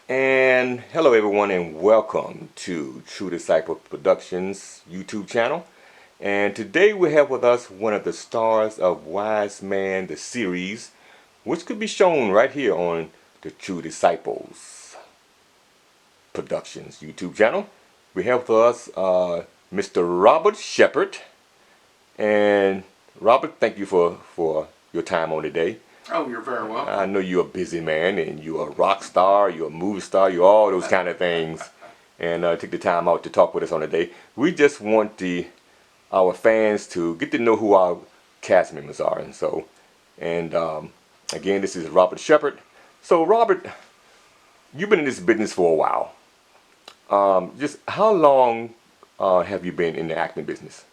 And hello, everyone, and welcome to True Disciple Productions YouTube channel. And today we have with us one of the stars of Wise Man, the series, which could be shown right here on the True Disciples Productions YouTube channel. We have with us Mr. Robert Shepard. And Robert, thank you for your time on today. Oh, you're very I welcome. know you're a busy man and you're a rock star, you're a movie star, you're all those kind of things. And take the time out to talk with us on the day. We just want our fans to get to know who our cast members are. And again, this is Robert Shepard. So, Robert, you've been in this business for a while. Just how long have you been in the acting business?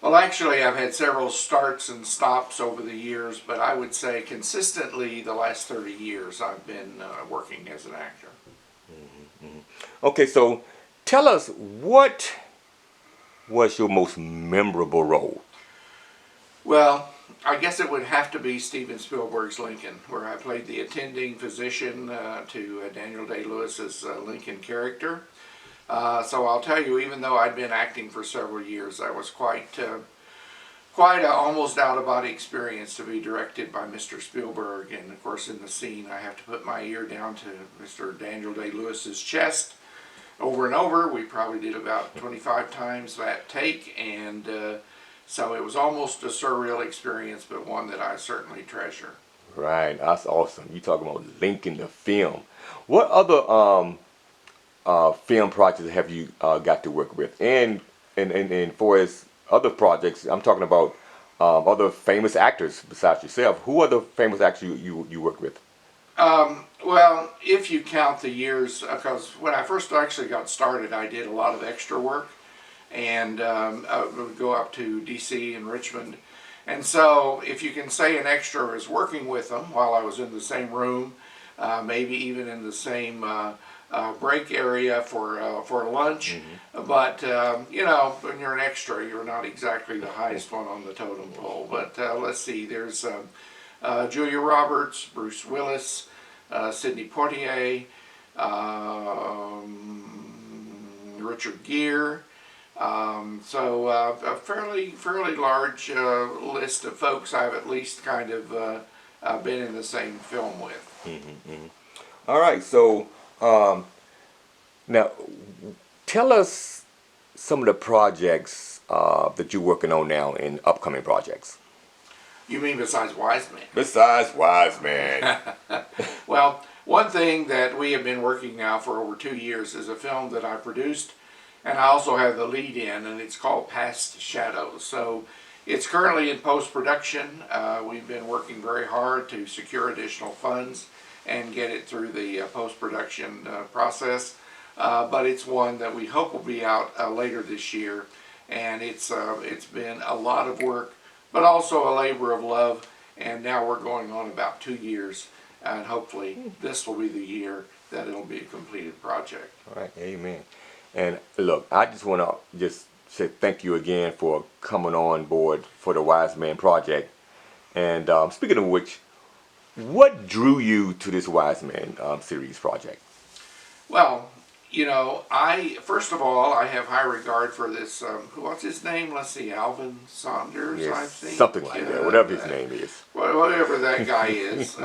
Well, actually, I've had several starts and stops over the years, but I would say consistently the last 30 years I've been working as an actor. Okay, so tell us, what was your most memorable role? Well, I guess it would have to be Steven Spielberg's Lincoln, where I played the attending physician to Daniel Day-Lewis's Lincoln character. So I'll tell you, even though I'd been acting for several years, I was quite a almost out-of-body experience to be directed by Mr. Spielberg. And of course, in the scene, I have to put my ear down to Mr. Daniel Day-Lewis's chest over and over. We probably did about 25 times that take, and so it was almost a surreal experience, but one that I certainly treasure. Right, that's awesome. You talking about linking the film. What other film projects have you got to work with? And for as other projects, I'm talking about other famous actors besides yourself. Who are the famous actors you worked with? Well, if you count the years, because when I first actually got started, I did a lot of extra work, and I would go up to DC and Richmond. And so, if you can say an extra is working with them while I was in the same room, maybe even in the same break area for lunch. But when you're an extra, you're not exactly the highest one on the totem pole. But let's see, there's Julia Roberts, Bruce Willis, Sidney Poitier, Richard Gere. So a fairly large list of folks I've at least kind of been in the same film with. All right, so now tell us some of the projects that you're working on now in upcoming projects. You mean besides Wise Man? Besides Wise Man. Well, one thing that we have been working now for over 2 years is a film that I produced, and I also have the lead in, and it's called Past Shadows. So it's currently in post-production. We've been working very hard to secure additional funds and get it through the post-production process. But it's one that we hope will be out later this year, and it's been a lot of work, but also a labor of love. And now we're going on about 2 years, and hopefully this will be the year that it'll be a completed project. All right, amen. And look, I just want to just say thank you again for coming on board for the Wise Man Project. And speaking of which, what drew you to this Wise Man series project? Well, I first of all I have high regard for this. What's his name? Let's see, Alvin Saunders, I Yes, think. something like that, whatever his name is. Whatever that guy is.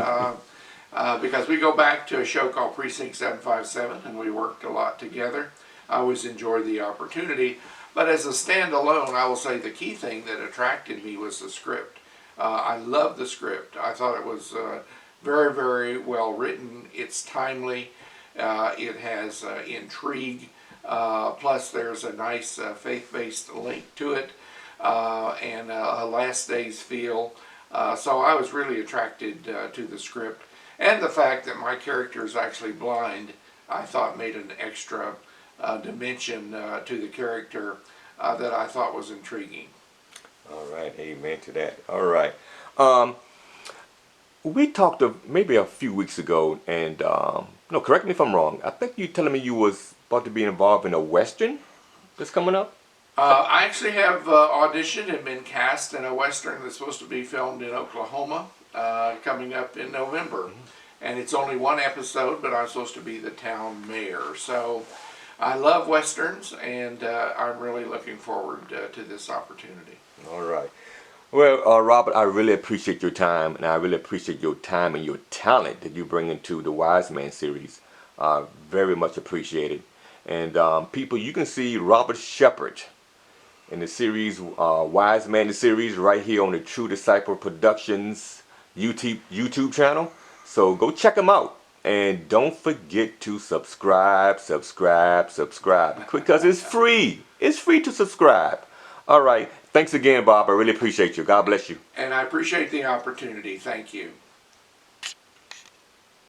Because we go back to a show called Precinct 757, and we worked a lot together. I always enjoyed the opportunity. But as a standalone, I will say the key thing that attracted me was the script. I love the script. I thought it was very, very well written. It's timely. It has intrigue. Plus, there's a nice faith-based link to it, and a last days feel. So I was really attracted to the script. And the fact that my character is actually blind, I thought made an extra dimension to the character that I thought was intriguing. All right, amen to that. All right. We talked maybe a few weeks ago, and no, correct me if I'm wrong. I think you telling me you was about to be involved in a Western that's coming up? I actually have auditioned and been cast in a Western that's supposed to be filmed in Oklahoma coming up in November. and it's only one episode, but I'm supposed to be the town mayor. So I love westerns, and I'm really looking forward to this opportunity. All right. Well, Robert, I really appreciate your time, and I really appreciate your time and your talent that you bring into the Wise Man series. Very much appreciated. And people, you can see Robert Shepard in the series Wise Man the series right here on the True Disciple Productions YouTube channel. So go check them out. And don't forget to subscribe because it's free. It's free to subscribe. All right. Thanks again, Bob. I really appreciate you. God bless you. And I appreciate the opportunity. Thank you.